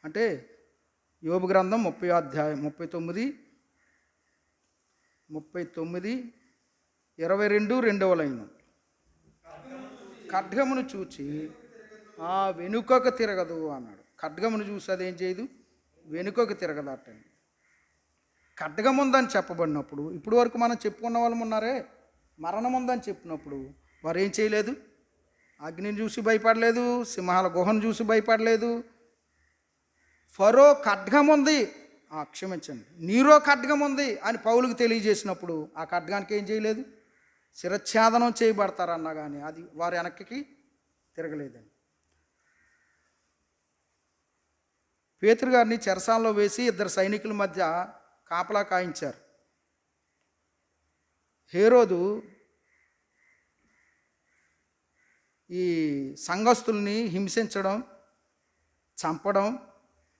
అంటే యోబు గ్రంథం 30 అధ్యాయం 39 22 రెండవ లైను. ఖడ్గమును చూచి ఆ వెనుకకు తిరగదు అన్నాడు. ఖడ్గమును చూసి అదేం చేయదు, వెనుకకు తిరగదటండి. ఖడ్గం ఉందని చెప్పబడినప్పుడు ఇప్పుడు వరకు మనం చెప్పుకున్న వాళ్ళం ఉన్నారే, మరణం ఉందని చెప్పినప్పుడు వారు ఏం చేయలేదు, అగ్నిని చూసి భయపడలేదు, సింహాల గుహను చూసి భయపడలేదు. ఫరో ఖడ్గం ఉంది, క్షమించండి, నీరో ఖడ్గం ఉంది అని పౌలుకు తెలియజేసినప్పుడు ఆ ఖడ్గానికి ఏం చేయలేదు, శిరచ్ఛేదనం చేయబడతారన్నా కానీ అది వారి వెనక్కి తిరగలేదండి. పేతురు గారిని చెరసాలలో వేసి ఇద్దరు సైనికుల మధ్య కాపలా కాయించారు. హేరోదు ఈ సంఘస్థుల్ని హింసించడం, చంపడం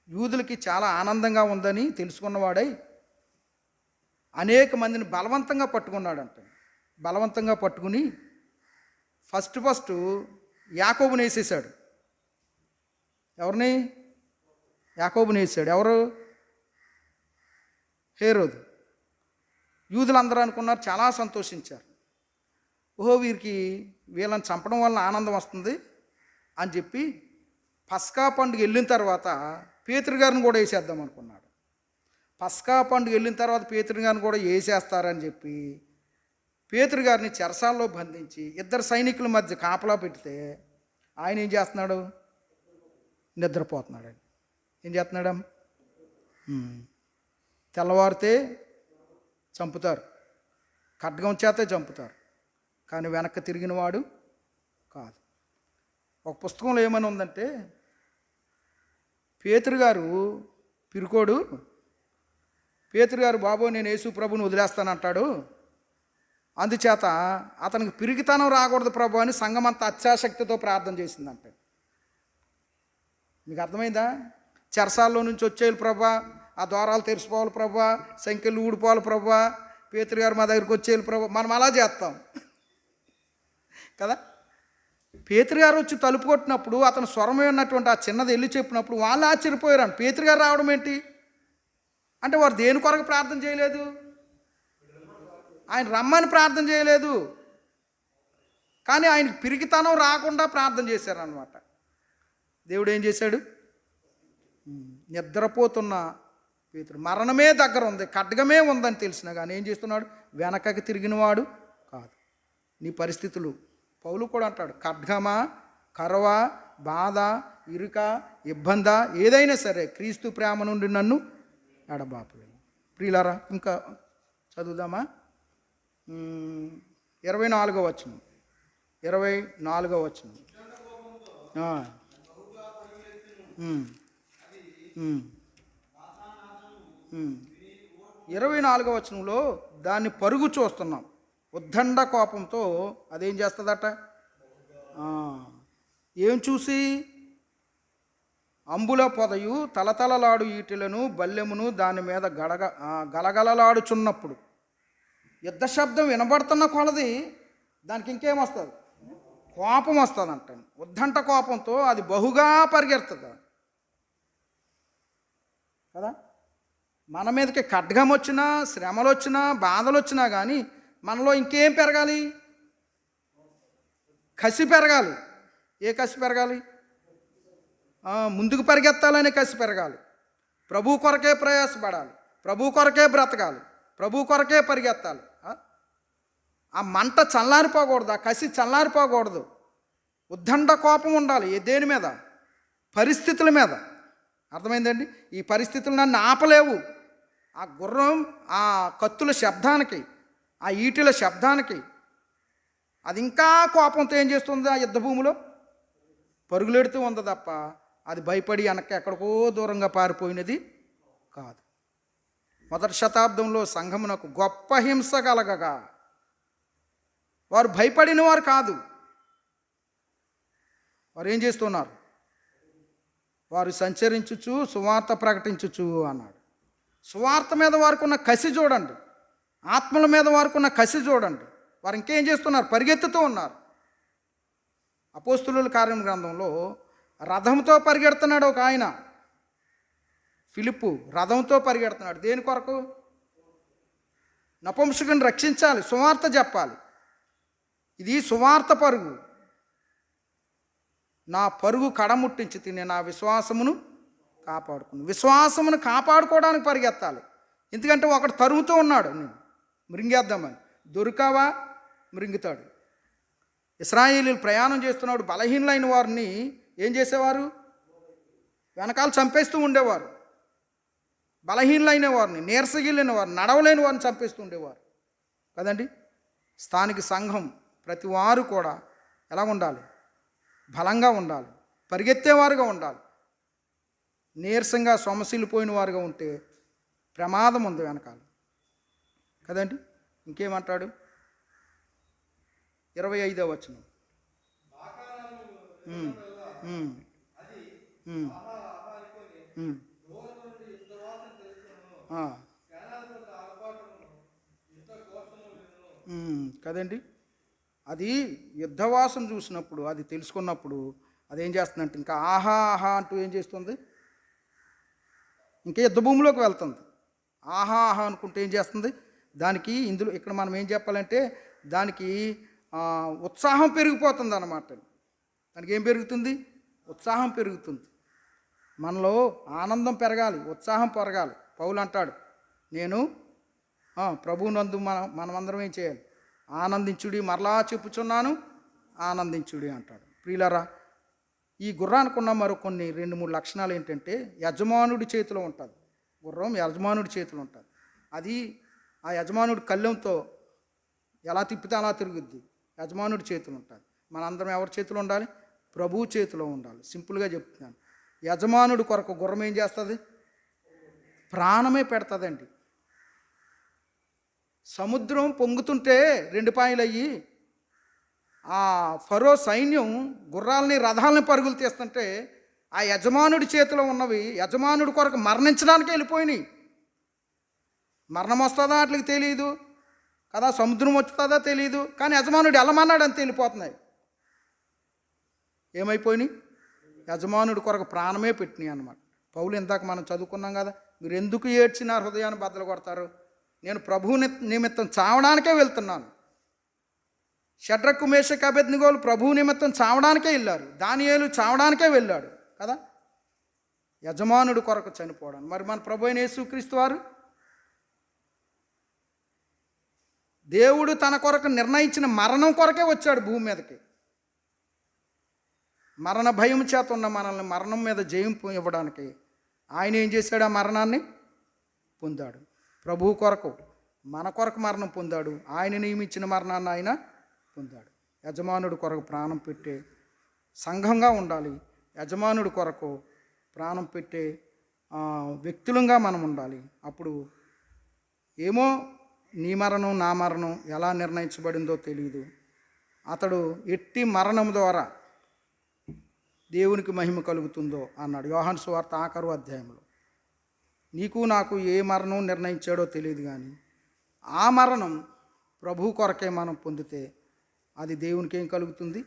యూదులకి చాలా ఆనందంగా ఉందని తెలుసుకున్నవాడై అనేక మందిని బలవంతంగా పట్టుకున్నాడంట. బలవంతంగా పట్టుకుని ఫస్ట్ యాకోబుని వేసేసాడు. ఎవరిని? యాకోబుని వేసాడు. ఎవరు? హేరోదు. యూదులందరూ అనుకున్నారు, చాలా సంతోషించారు. ఓహో, వీళ్ళని చంపడం వల్ల ఆనందం వస్తుంది అని చెప్పి పస్కా పండుగ వెళ్ళిన తర్వాత పేతురు గారిని కూడా వేసేద్దాం అనుకున్నాడు. పస్కా పండుగ వెళ్ళిన తర్వాత పేతురు గారిని కూడా వేసేస్తారని చెప్పి పేతురు గారిని చెరసాల్లో బంధించి ఇద్దరు సైనికుల మధ్య కాపలా పెడితే ఆయన ఏం చేస్తున్నాడు? నిద్రపోతున్నాడు. ఏం చేస్తున్నాడు? తెల్లవారితే చంపుతారు, ఖడ్గం చేతే చంపుతారు, కానీ వెనక్కి తిరిగిన వాడు కాదు. ఒక పుస్తకంలో ఏమని ఉందంటే, పేతురు గారు పిరుకోడు, పేతురు గారు బాబు నేను యేసు ప్రభుని వదిలేస్తానంటాడు, అందుచేత అతనికి పిరికితనం రాకూడదు ప్రభు అని సంఘమంతా అత్యాశక్తితో ప్రార్థన చేసిందంట. మీకు అర్థమైందా? చెరసాల్లో నుంచి వచ్చేయాలి ప్రభా, ఆ ద్వారాలు తెరిచిపోవాలి ప్రభా, సంఖ్యలు ఊడిపోవాలి ప్రభా, పేతురు గారు మా దగ్గరికి వచ్చేయాలి ప్రభా. మనం అలా చేస్తాం కదా. పేతురు గారు వచ్చి తలుపు కొట్టినప్పుడు అతను స్వరమే ఉన్నటువంటి ఆ చిన్నది వెళ్ళి చెప్పినప్పుడు వాళ్ళు ఆశ్చర్యపోయారు. పేతురు గారు రావడం ఏంటి అంటే వారు దేని కొరకు ప్రార్థన చేయలేదు, ఆయన రమ్మని ప్రార్థన చేయలేదు, కానీ ఆయనకి పిరికితనం రాకుండా ప్రార్థన చేశారనమాట. దేవుడు ఏం చేశాడు? నిద్రపోతున్న పేతురు, మరణమే దగ్గర ఉంది, ఖడ్గమే ఉందని తెలిసినా కానీ ఏం చేస్తున్నాడు? వెనకకి తిరిగినవాడు కాదు. నీ పరిస్థితులు, పౌలు కూడా అంటాడు, ఖడ్గమా, కరవ, బాధ, ఇరుక, ఇబ్బంద ఏదైనా సరే క్రీస్తు ప్రేమ నుండి నన్ను ఎడబాపలేదు. ప్రియులారా, ఇంకా చదువుదామా? 24వ వచనం. 24వ వచనం. 24వ వచనంలో దాన్ని పరుగు చూస్తున్నాం. ఉద్దండ కోపంతో అదేం చేస్తుందట? ఏం చూసి? అంబుల పొదయు తలతలలాడు ఈటెలను బల్లెమును దాని మీద గలగలలాడుచున్నప్పుడు యుద్ధ శబ్దం వినబడుతున్న కొలది దానికి ఇంకేమొస్తుంది? కోపం వస్తుంది అంట. ఉద్దంట కోపంతో అది బహుగా పరిగెడుతుంది కదా. మన మీదకి ఖడ్గం వచ్చినా, శ్రమలు వచ్చినా, బాధలు వచ్చినా కానీ మనలో ఇంకేం పెరగాలి? కసి పెరగాలి. ఏ కసి పెరగాలి? ముందుకు పరిగెత్తాలనే కసి పెరగాలి. ప్రభు కొరకే ప్రయాసపడాలి, ప్రభు కొరకే బ్రతకాలి, ప్రభు కొరకే పరిగెత్తాలి. ఆ మంట చల్లారిపోకూడదు, ఆ కసి చల్లారిపోకూడదు. ఉద్దండ కోపం ఉండాలి. దేని మీద? పరిస్థితుల మీద. అర్థమైందండి? ఈ పరిస్థితులు నన్ను ఆపలేవు. ఆ గుర్రం ఆ కత్తుల శబ్దానికి, ఆ ఈటెల శబ్దానికి అది ఇంకా కోపంతో ఏం చేస్తుంది? ఆ యుద్ధ భూమిలో పరుగులెడుతూ ఉంది తప్ప అది భయపడి వెనక్కి ఎక్కడికో దూరంగా పారిపోయినది కాదు. మొదటి శతాబ్దంలో సంఘమునకు గొప్ప హింస కలగగా వారు భయపడిన వారు కాదు. వారు ఏం చేస్తున్నారు? వారు సంచరించుచు సువార్త ప్రకటించుచు అన్నాడు. సువార్త మీద వారికి ఉన్న కసి చూడండి, ఆత్మల మీద వారికి ఉన్న కసి చూడండి. వారు ఇంకేం చేస్తున్నారు? పరిగెత్తుతూ ఉన్నారు. అపోస్తులుల కార్యం గ్రంథంలో రథంతో పరిగెడుతున్నాడు ఒక ఆయన. ఫిలిప్పు రథంతో పరిగెడుతున్నాడు. దేని కొరకు? నపుంసకుని రక్షించాలి, సువార్త చెప్పాలి. ఇది సువార్త పరుగు. నా పరుగు కడముట్టించి తిని నా విశ్వాసమును కాపాడుకుని, విశ్వాసమును కాపాడుకోవడానికి పరిగెత్తాలి. ఎందుకంటే ఒకడు తరుముతూ ఉన్నాడు, నేను మృంగేద్దామని. దొరికావా మృంగుతాడు. ఇశ్రాయేలీయులు ప్రయాణం చేస్తున్నాడు. బలహీనులైన వారిని ఏం చేసేవారు? వెనకాల చంపేస్తూ ఉండేవారు. బలహీనులైన వారిని, నీరసగిలిన వారిని, నడవలేని వారిని చంపేస్తూ ఉండేవారు కదండి. స్థానిక సంఘం ప్రతి వారు కూడా ఎలా ఉండాలి? బలంగా ఉండాలి, పరిగెత్తేవారుగా ఉండాలి. నీరసంగా సొమసిల్లిపోయిన వారుగా ఉంటే ప్రమాదం ఉంది వెనకాల కదండి. ఇంకేమంటాడు? 25వ వచనం. కదండి. అది యుద్ధవాసం చూసినప్పుడు, అది తెలుసుకున్నప్పుడు అదేం చేస్తుందంటే ఇంకా ఆహా ఆహా అంటూ ఏం చేస్తుంది? ఇంకా యుద్ధ భూమిలోకి వెళ్తుంది. ఆహా ఆహా అనుకుంటే ఏం చేస్తుంది? దానికి ఇందులో ఇక్కడ మనం ఏం చెప్పాలంటే దానికి ఉత్సాహం పెరిగిపోతుంది అన్నమాట. దానికి ఏం పెరుగుతుంది? ఉత్సాహం పెరుగుతుంది. మనలో ఆనందం పెరగాలి, ఉత్సాహం పెరగాలి. పౌలు అంటాడు, నేను ప్రభువునందు మనమందరం ఏం చేయాలి? ఆనందించుడి, మరలా చెప్పుచున్నాను ఆనందించుడి అంటాడు. ప్రియులారా, ఈ గుర్రానికి ఉన్న మరో కొన్ని 2-3 లక్షణాలు ఏంటంటే, యజమానుడి చేతిలో ఉంటుంది. గుర్రం యజమానుడి చేతిలో ఉంటుంది. అది ఆ యజమానుడి కళ్ళెంతో ఎలా తిప్పితే అలా తిరుగుద్ది. యజమానుడి చేతిలో ఉంటుంది. మనందరం ఎవరి చేతిలో ఉండాలి? ప్రభువు చేతిలో ఉండాలి. సింపుల్గా చెప్తున్నాను. యజమానుడి కొరకు గుర్రం ఏం చేస్తుంది? ప్రాణమే పెడుతుందండి. సముద్రం పొంగుతుంటే 2 పాయలయ్యి ఆ ఫరో సైన్యం గుర్రాలని, రథాలని పరుగులు తీస్తుంటే ఆ యజమానుడి చేతిలో ఉన్నవి యజమానుడి కొరకు మరణించడానికి వెళ్ళిపోయినాయి. మరణం వస్తుందా వాటికి తెలియదు కదా, సముద్రం వచ్చుతుందా తెలియదు, కానీ యజమానుడు వెళ్ళమన్నాడు అంతే వెళ్ళిపోతున్నాయి. ఏమైపోయినాయి? యజమానుడి కొరకు ప్రాణమే పెట్టినాయి అన్నమాట. పౌలు ఇందాక మనం చదువుకున్నాం కదా, మీరు ఎందుకు ఏడ్చిన హృదయాన్ని బద్దలు కొడతారు? నేను ప్రభువు నిమిత్తం చావడానికే వెళ్తున్నాను. షడ్రకు, మేషకు, అబేద్నెగోలు ప్రభువు నిమిత్తం చావడానికే వెళ్ళారు. దానియేలు చావడానికే వెళ్ళాడు కదా, యజమానుడి కొరకు చనిపోవడం. మరి మన ప్రభు అయిన యేసుక్రీస్తు వారు దేవుడు తన కొరకు నిర్ణయించిన మరణం కొరకే వచ్చాడు భూమి మీదకి. మరణ భయం చేత ఉన్న మనల్ని మరణం మీద జయం ఇవ్వడానికి ఆయన ఏం చేశాడు? ఆ మరణాన్ని పొందాడు. ప్రభువు కొరకు, మన కొరకు మరణం పొందాడు. ఆయన నియమించిన మరణాన్ని ఆయన పొందాడు. యజమానుడి కొరకు ప్రాణం పెట్టే సంఘంగా ఉండాలి. యజమానుడి కొరకు ప్రాణం పెట్టే వ్యక్తులంగా మనం ఉండాలి. అప్పుడు ఏమో నీ మరణం నా మరణం ఎలా నిర్ణయించబడిందో తెలియదు. అతడు ఎట్టి మరణం ద్వారా దేవునికి మహిమ కలుగుతుందో అన్నాడు యోహాను సువార్త ఆఖరు అధ్యాయంలో. నీకు నాకు ఏ మరణం నిర్ణయించాడో తెలియదు, కానీ ఆ మరణం ప్రభు కొరకే మనం పొందితే అది దేవునికి ఏం కలుగుతుంది?